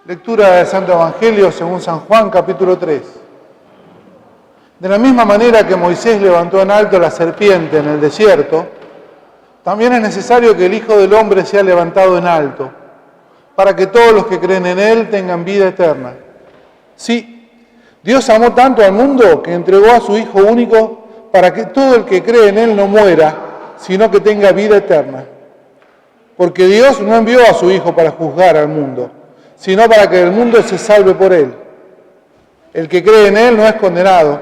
Lectura del Santo Evangelio según San Juan, capítulo 3. De la misma manera que Moisés levantó en alto la serpiente en el desierto, también es necesario que el Hijo del Hombre sea levantado en alto, para que todos los que creen en Él tengan vida eterna. Sí, Dios amó tanto al mundo que entregó a su Hijo único para que todo el que cree en Él no muera, sino que tenga vida eterna. Porque Dios no envió a su Hijo para juzgar al mundo, sino para que el mundo se salve por Él. El que cree en Él no es condenado,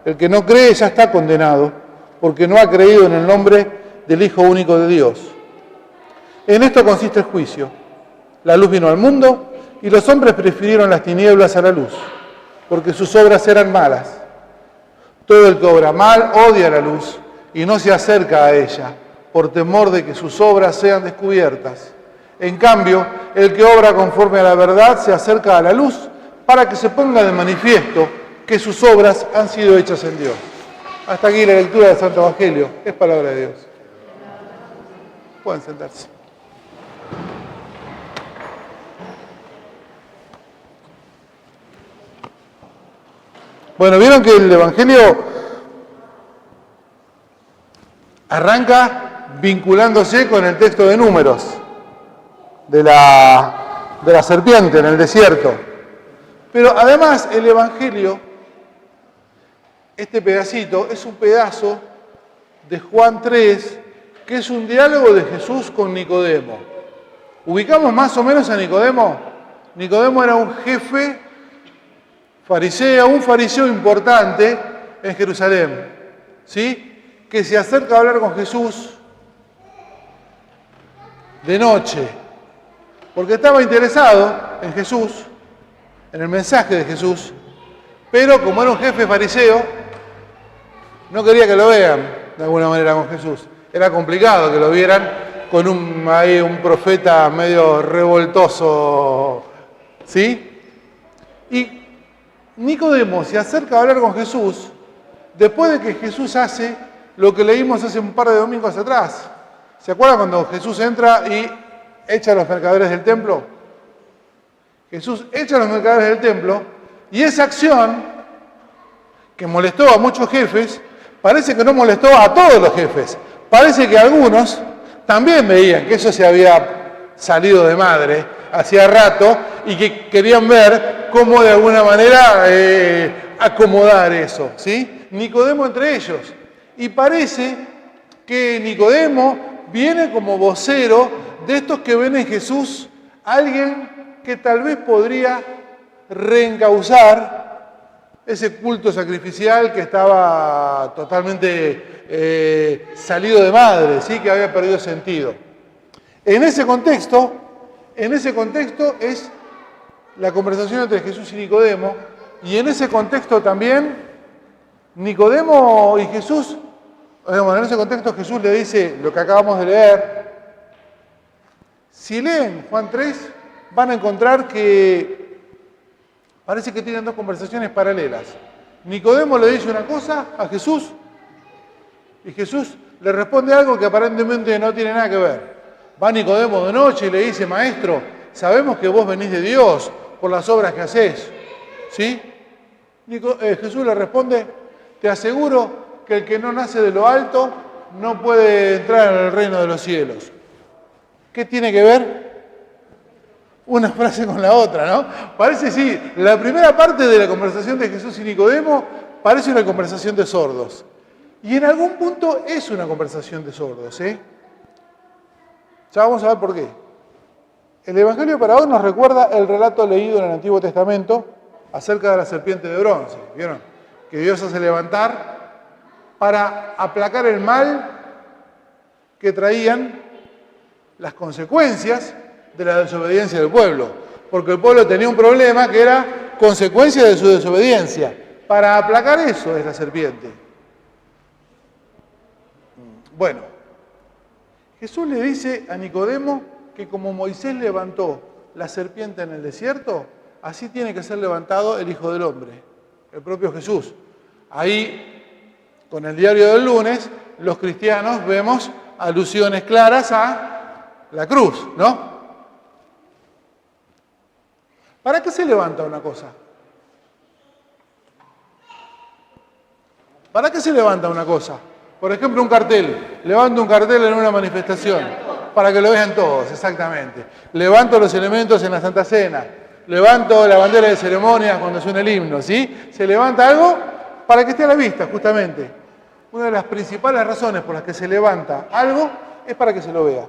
el que no cree ya está condenado, porque no ha creído en el nombre del Hijo único de Dios. En esto consiste el juicio. La luz vino al mundo y los hombres prefirieron las tinieblas a la luz, porque sus obras eran malas. Todo el que obra mal odia la luz y no se acerca a ella, por temor de que sus obras sean descubiertas. En cambio, el que obra conforme a la verdad se acerca a la luz para que se ponga de manifiesto que sus obras han sido hechas en Dios. Hasta aquí la lectura del Santo Evangelio. Es palabra de Dios. Pueden sentarse. Bueno, vieron que el Evangelio arranca vinculándose con el texto de Números, de la serpiente en el desierto. Pero además el Evangelio, este pedacito, es un pedazo de Juan 3, que es un diálogo de Jesús con Nicodemo. ¿Ubicamos más o menos a Nicodemo? Nicodemo era un jefe fariseo, un fariseo importante en Jerusalén, ¿sí? Que se acerca a hablar con Jesús de noche, porque estaba interesado en Jesús, en el mensaje de Jesús, pero como era un jefe fariseo, no quería que lo vean de alguna manera con Jesús. Era complicado que lo vieran con un profeta medio revoltoso, ¿sí? Y Nicodemo se acerca a hablar con Jesús después de que Jesús hace lo que leímos hace un par de domingos atrás. ¿Se acuerdan cuando Jesús entra y echa a los mercaderes del templo? Jesús echa a los mercaderes del templo y esa acción que molestó a muchos jefes, parece que no molestó a todos los jefes. Parece que algunos también veían que eso se había salido de madre hacía rato y que querían ver cómo de alguna manera acomodar eso, ¿sí? Nicodemo entre ellos. Y parece que Nicodemo viene como vocero de estos que ven en Jesús alguien que tal vez podría reencauzar ese culto sacrificial que estaba totalmente salido de madre, ¿sí? Que había perdido sentido. En ese contexto es la conversación entre Jesús y Nicodemo, y en ese contexto también Nicodemo y Jesús, en ese contexto Jesús le dice lo que acabamos de leer. Si leen Juan 3, van a encontrar que parece que tienen dos conversaciones paralelas. Nicodemo le dice una cosa a Jesús y Jesús le responde algo que aparentemente no tiene nada que ver. Va Nicodemo de noche y le dice: Maestro, sabemos que vos venís de Dios por las obras que hacés, ¿sí? Jesús le responde: te aseguro que el que no nace de lo alto no puede entrar en el reino de los cielos. ¿Qué tiene que ver una frase con la otra, no? Parece, sí, la primera parte de la conversación de Jesús y Nicodemo parece una conversación de sordos. Y en algún punto es una conversación de sordos, ¿eh? Ya vamos a ver por qué. El Evangelio para hoy nos recuerda el relato leído en el Antiguo Testamento acerca de la serpiente de bronce. ¿Vieron? Que Dios hace levantar para aplacar el mal que traían las consecuencias de la desobediencia del pueblo. Porque el pueblo tenía un problema que era consecuencia de su desobediencia. Para aplacar eso es la serpiente. Bueno, Jesús le dice a Nicodemo que como Moisés levantó la serpiente en el desierto, así tiene que ser levantado el Hijo del Hombre, el propio Jesús. Ahí, con el diario del lunes, los cristianos vemos alusiones claras a la cruz, ¿no? ¿Para qué se levanta una cosa? ¿Para qué se levanta una cosa? Por ejemplo, un cartel. Levanto un cartel en una manifestación. Para que lo vean todos, exactamente. Levanto los elementos en la Santa Cena. Levanto la bandera de ceremonias cuando suena el himno, ¿sí? Se levanta algo para que esté a la vista, justamente. Una de las principales razones por las que se levanta algo es para que se lo vea.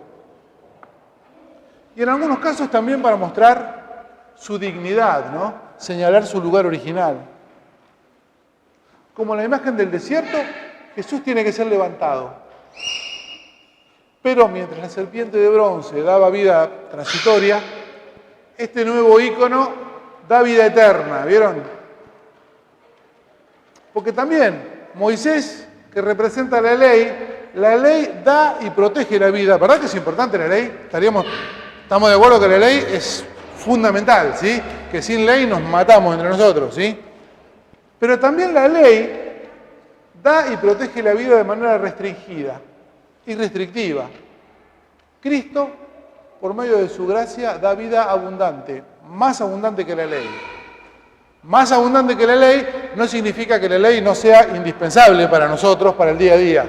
Y en algunos casos también para mostrar su dignidad, ¿no? Señalar su lugar original. Como la imagen del desierto, Jesús tiene que ser levantado. Pero mientras la serpiente de bronce daba vida transitoria, este nuevo ícono da vida eterna, ¿vieron? Porque también Moisés, que representa la ley da y protege la vida. ¿Verdad que es importante la ley? Estamos de acuerdo que la ley es fundamental, ¿sí? Que sin ley nos matamos entre nosotros, ¿sí? Pero también la ley da y protege la vida de manera restringida y restrictiva. Cristo, por medio de su gracia, da vida abundante, más abundante que la ley. Más abundante que la ley no significa que la ley no sea indispensable para nosotros, para el día a día.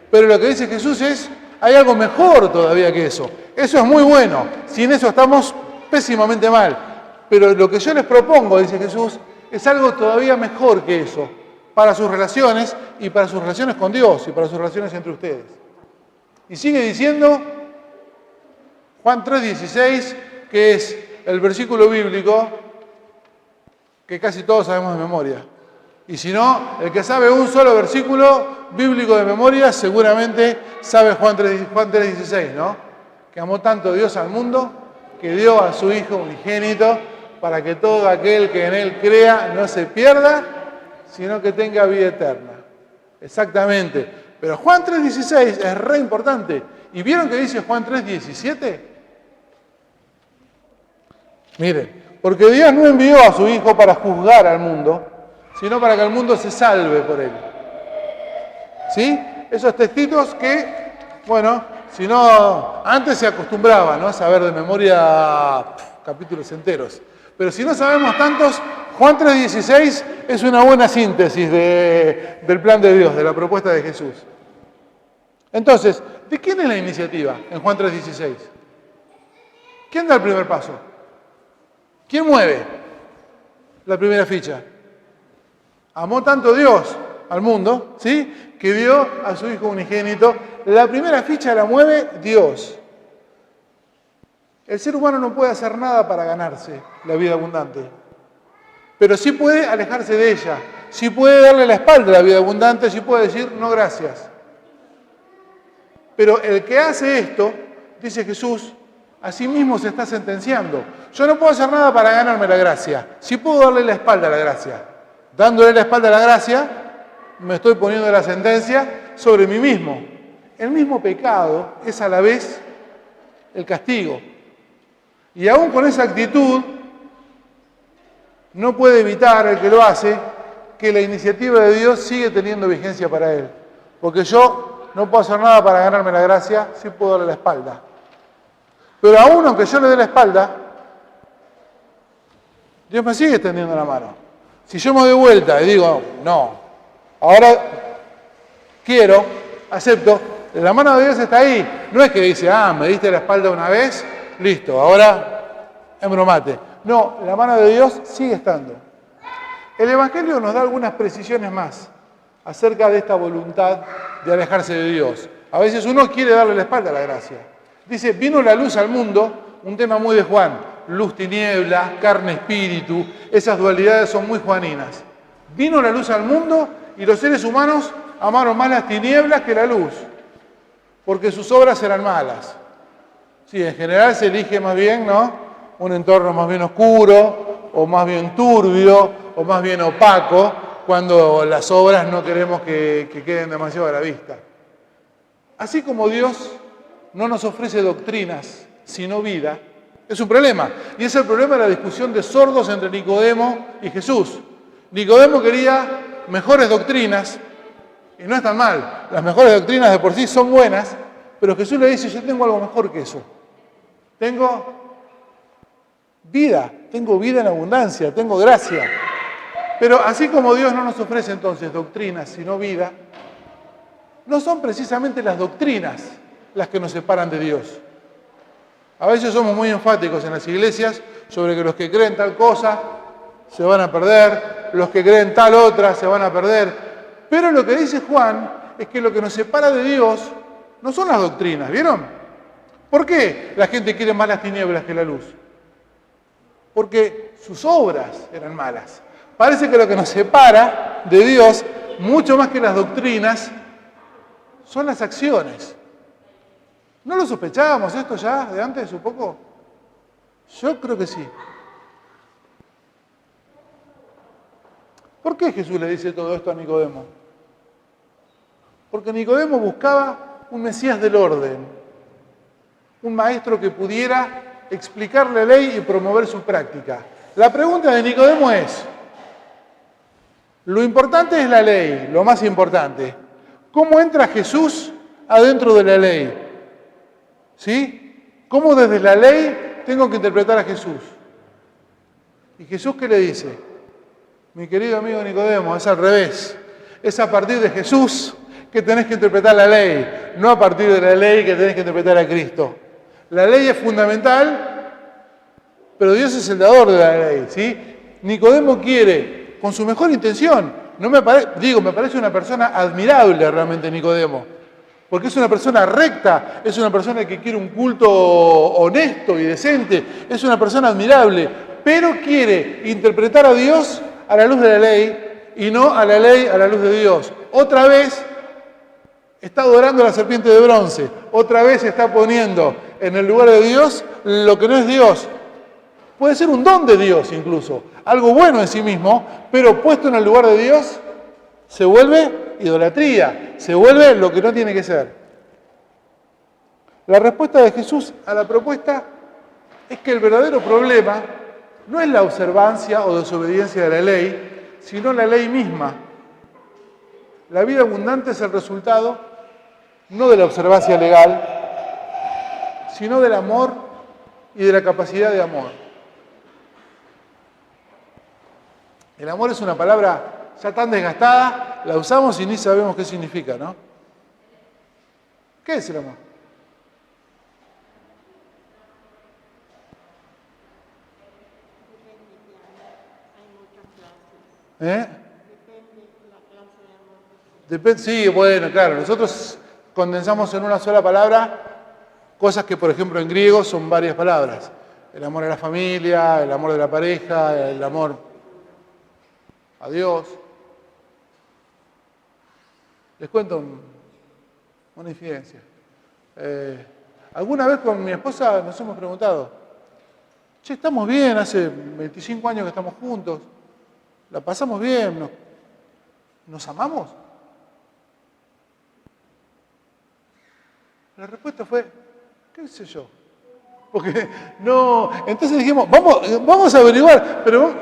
Pero lo que dice Jesús es, hay algo mejor todavía que eso. Eso es muy bueno. Sin eso estamos pésimamente mal. Pero lo que yo les propongo, dice Jesús, es algo todavía mejor que eso. Para sus relaciones y para sus relaciones con Dios y para sus relaciones entre ustedes. Y sigue diciendo, Juan 3:16, que es el versículo bíblico que casi todos sabemos de memoria. Y si no, el que sabe un solo versículo bíblico de memoria, seguramente sabe Juan 3:16, ¿no? Que amó tanto Dios al mundo, que dio a su Hijo unigénito, para que todo aquel que en Él crea no se pierda, sino que tenga vida eterna. Exactamente. Pero Juan 3:16 es re importante. ¿Y vieron que dice Juan 3:17? Miren, porque Dios no envió a su Hijo para juzgar al mundo, sino para que el mundo se salve por Él. ¿Sí? Esos textitos que, bueno, si no, antes se acostumbraba, ¿no?, a saber de memoria capítulos enteros. Pero si no sabemos tantos, Juan 3:16 es una buena síntesis del plan de Dios, de la propuesta de Jesús. Entonces, ¿de quién es la iniciativa en Juan 3:16? ¿Quién da el primer paso? ¿Quién mueve la primera ficha? Amó tanto Dios al mundo, ¿sí?, que dio a su Hijo unigénito. La primera ficha la mueve Dios. El ser humano no puede hacer nada para ganarse la vida abundante, pero sí puede alejarse de ella, sí puede darle la espalda a la vida abundante, sí puede decir no gracias. Pero el que hace esto, dice Jesús, a sí mismo se está sentenciando. Yo no puedo hacer nada para ganarme la gracia, sí puedo darle la espalda a la gracia. Dándole la espalda a la gracia, me estoy poniendo la sentencia sobre mí mismo. El mismo pecado es a la vez el castigo. Y aún con esa actitud, no puede evitar el que lo hace que la iniciativa de Dios sigue teniendo vigencia para él. Porque yo no puedo hacer nada para ganarme la gracia, sí puedo darle la espalda. Pero aún aunque yo le dé la espalda, Dios me sigue extendiendo la mano. Si yo me doy vuelta y digo, no, ahora quiero, acepto, la mano de Dios está ahí. No es que dice, me diste la espalda una vez, listo, ahora embromate. No, la mano de Dios sigue estando. El Evangelio nos da algunas precisiones más acerca de esta voluntad de alejarse de Dios. A veces uno quiere darle la espalda a la gracia. Dice, vino la luz al mundo, un tema muy de Juan, luz, tiniebla, carne, espíritu, esas dualidades son muy juaninas. Vino la luz al mundo y los seres humanos amaron más las tinieblas que la luz, porque sus obras eran malas. Sí, en general se elige más bien, ¿no?, un entorno más bien oscuro, o más bien turbio, o más bien opaco, cuando las obras no queremos que queden demasiado a la vista. Así como Dios no nos ofrece doctrinas, sino vida, es un problema. Y es el problema de la discusión de sordos entre Nicodemo y Jesús. Nicodemo quería mejores doctrinas, y no es tan mal. Las mejores doctrinas de por sí son buenas, pero Jesús le dice, yo tengo algo mejor que eso. Tengo vida, tengo vida en abundancia, tengo gracia. Pero así como Dios no nos ofrece entonces doctrinas, sino vida, no son precisamente las doctrinas las que nos separan de Dios. A veces somos muy enfáticos en las iglesias sobre que los que creen tal cosa se van a perder, los que creen tal otra se van a perder. Pero lo que dice Juan es que lo que nos separa de Dios no son las doctrinas, ¿vieron? ¿Por qué la gente quiere más las tinieblas que la luz? Porque sus obras eran malas. Parece que lo que nos separa de Dios, mucho más que las doctrinas, son las acciones. ¿No lo sospechábamos esto ya de antes un poco? Yo creo que sí. ¿Por qué Jesús le dice todo esto a Nicodemo? Porque Nicodemo buscaba un Mesías del orden, un maestro que pudiera explicar la ley y promover su práctica. La pregunta de Nicodemo es, lo importante es la ley, lo más importante. ¿Cómo entra Jesús adentro de la ley? ¿Sí? ¿Cómo desde la ley tengo que interpretar a Jesús? ¿Y Jesús qué le dice? Mi querido amigo Nicodemo, es al revés. Es a partir de Jesús que tenés que interpretar la ley, no a partir de la ley que tenés que interpretar a Cristo. La ley es fundamental, pero Dios es el dador de la ley, ¿sí? Nicodemo quiere, con su mejor intención, me parece una persona admirable realmente Nicodemo, porque es una persona recta, es una persona que quiere un culto honesto y decente, es una persona admirable, pero quiere interpretar a Dios a la luz de la ley y no a la ley a la luz de Dios. Otra vez está adorando a la serpiente de bronce, otra vez está poniendo en el lugar de Dios lo que no es Dios. Puede ser un don de Dios incluso, algo bueno en sí mismo, pero puesto en el lugar de Dios se vuelve idolatría, se vuelve lo que no tiene que ser. La respuesta de Jesús a la propuesta es que el verdadero problema no es la observancia o desobediencia de la ley, sino la ley misma. La vida abundante es el resultado no de la observancia legal, sino del amor y de la capacidad de amor. El amor es una palabra ya tan desgastada, la usamos y ni sabemos qué significa, ¿no? ¿Qué es el amor? Depende, sí, bueno, claro, nosotros condensamos en una sola palabra cosas que, por ejemplo, en griego son varias palabras. El amor a la familia, el amor de la pareja, el amor a Dios. Les cuento una infidencia. Alguna vez con mi esposa nos hemos preguntado, che, estamos bien, hace 25 años que estamos juntos, la pasamos bien, ¿nos amamos? La respuesta fue, qué sé yo. Porque no, entonces dijimos, vamos a averiguar, pero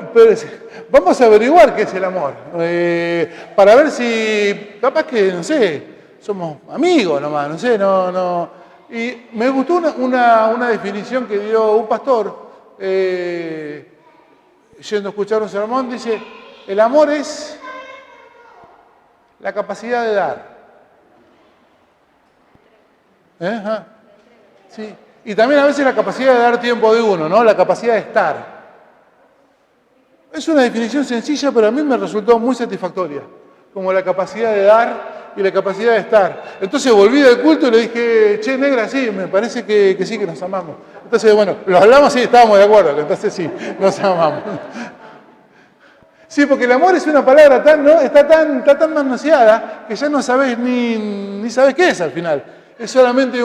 vamos a averiguar qué es el amor. Para ver si, capaz que, no sé, somos amigos nomás, no sé, no. Y me gustó una definición que dio un pastor, yendo a escuchar un sermón, dice, el amor es la capacidad de dar. Sí. Y también a veces la capacidad de dar tiempo de uno, ¿no? La capacidad de estar. Es una definición sencilla, pero a mí me resultó muy satisfactoria. Como la capacidad de dar y la capacidad de estar. Entonces volví del culto y le dije, che, negra, sí, me parece que sí, que nos amamos. Entonces, bueno, lo hablamos y estábamos de acuerdo, que entonces sí, nos amamos. Sí, porque el amor es una palabra está tan manoseada que ya no sabés ni sabés qué es al final. Es solamente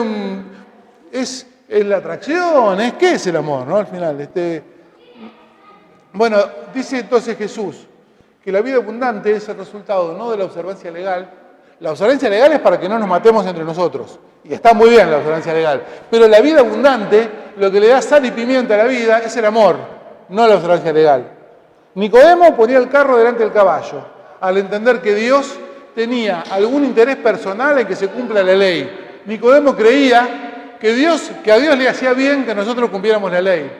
es la atracción, ¿qué es el amor, no? Al final, Bueno, dice entonces Jesús que la vida abundante es el resultado no de la observancia legal. La observancia legal es para que no nos matemos entre nosotros. Y está muy bien la observancia legal. Pero la vida abundante, lo que le da sal y pimienta a la vida, es el amor, no la observancia legal. Nicodemo ponía el carro delante del caballo, al entender que Dios tenía algún interés personal en que se cumpla la ley. Nicodemo creía que a Dios le hacía bien que nosotros cumpliéramos la ley.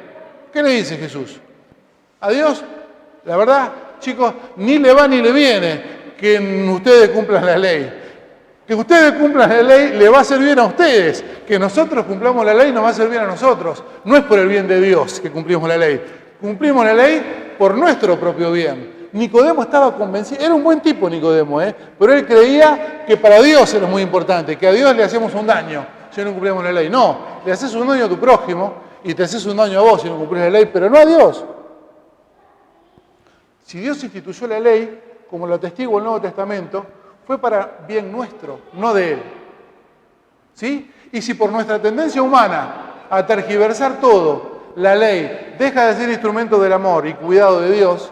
¿Qué le dice Jesús? A Dios, la verdad, chicos, ni le va ni le viene que ustedes cumplan la ley. Que ustedes cumplan la ley le va a hacer bien a ustedes. Que nosotros cumplamos la ley nos va a hacer bien a nosotros. No es por el bien de Dios que cumplimos la ley. Cumplimos la ley por nuestro propio bien. Nicodemo estaba convencido, era un buen tipo Nicodemo, pero él creía que para Dios era muy importante, que a Dios le hacemos un daño si no cumplimos la ley. No, le haces un daño a tu prójimo y te haces un daño a vos si no cumplís la ley, pero no a Dios. Si Dios instituyó la ley, como lo atestigua el Nuevo Testamento, fue para bien nuestro, no de Él. ¿Sí? Y si por nuestra tendencia humana a tergiversar todo, la ley deja de ser instrumento del amor y cuidado de Dios,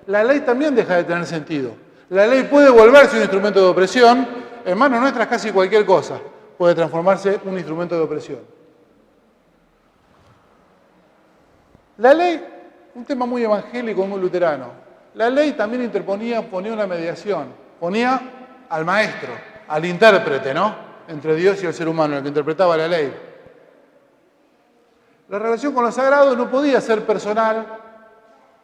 la ley también deja de tener sentido. La ley puede volverse un instrumento de opresión, en manos nuestras casi cualquier cosa puede transformarse en un instrumento de opresión. La ley, un tema muy evangélico, muy luterano. La ley también ponía una mediación, ponía al maestro, al intérprete, ¿no? Entre Dios y el ser humano, el que interpretaba la ley. La relación con lo sagrado no podía ser personal,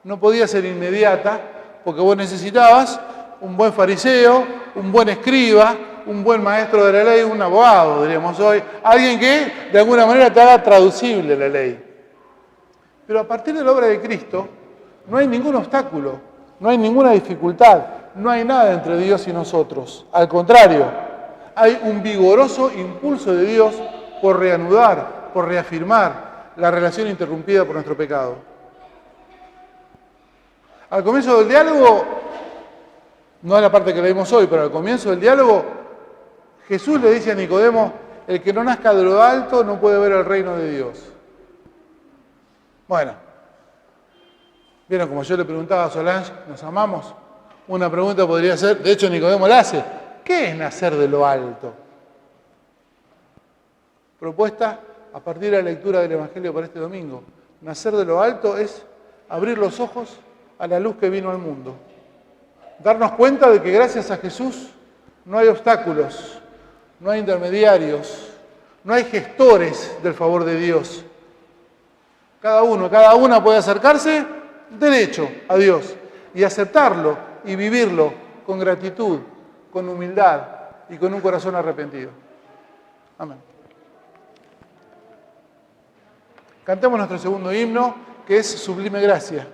no podía ser inmediata, porque vos necesitabas un buen fariseo, un buen escriba, un buen maestro de la ley, un abogado, diríamos hoy, alguien que de alguna manera te haga traducible la ley. Pero a partir de la obra de Cristo no hay ningún obstáculo, no hay ninguna dificultad, no hay nada entre Dios y nosotros. Al contrario, hay un vigoroso impulso de Dios por reanudar, por reafirmar la relación interrumpida por nuestro pecado. Al comienzo del diálogo, no es la parte que leímos hoy, pero al comienzo del diálogo, Jesús le dice a Nicodemo, el que no nazca de lo alto no puede ver el reino de Dios. Bueno, vieron como yo le preguntaba a Solange, ¿nos amamos? Una pregunta podría ser, de hecho Nicodemo la hace, ¿qué es nacer de lo alto? Propuesta a partir de la lectura del Evangelio para este domingo. Nacer de lo alto es abrir los ojos a la luz que vino al mundo. Darnos cuenta de que gracias a Jesús no hay obstáculos, no hay intermediarios, no hay gestores del favor de Dios. Cada una puede acercarse derecho a Dios y aceptarlo y vivirlo con gratitud, con humildad y con un corazón arrepentido. Amén. Cantemos nuestro segundo himno, que es Sublime Gracia.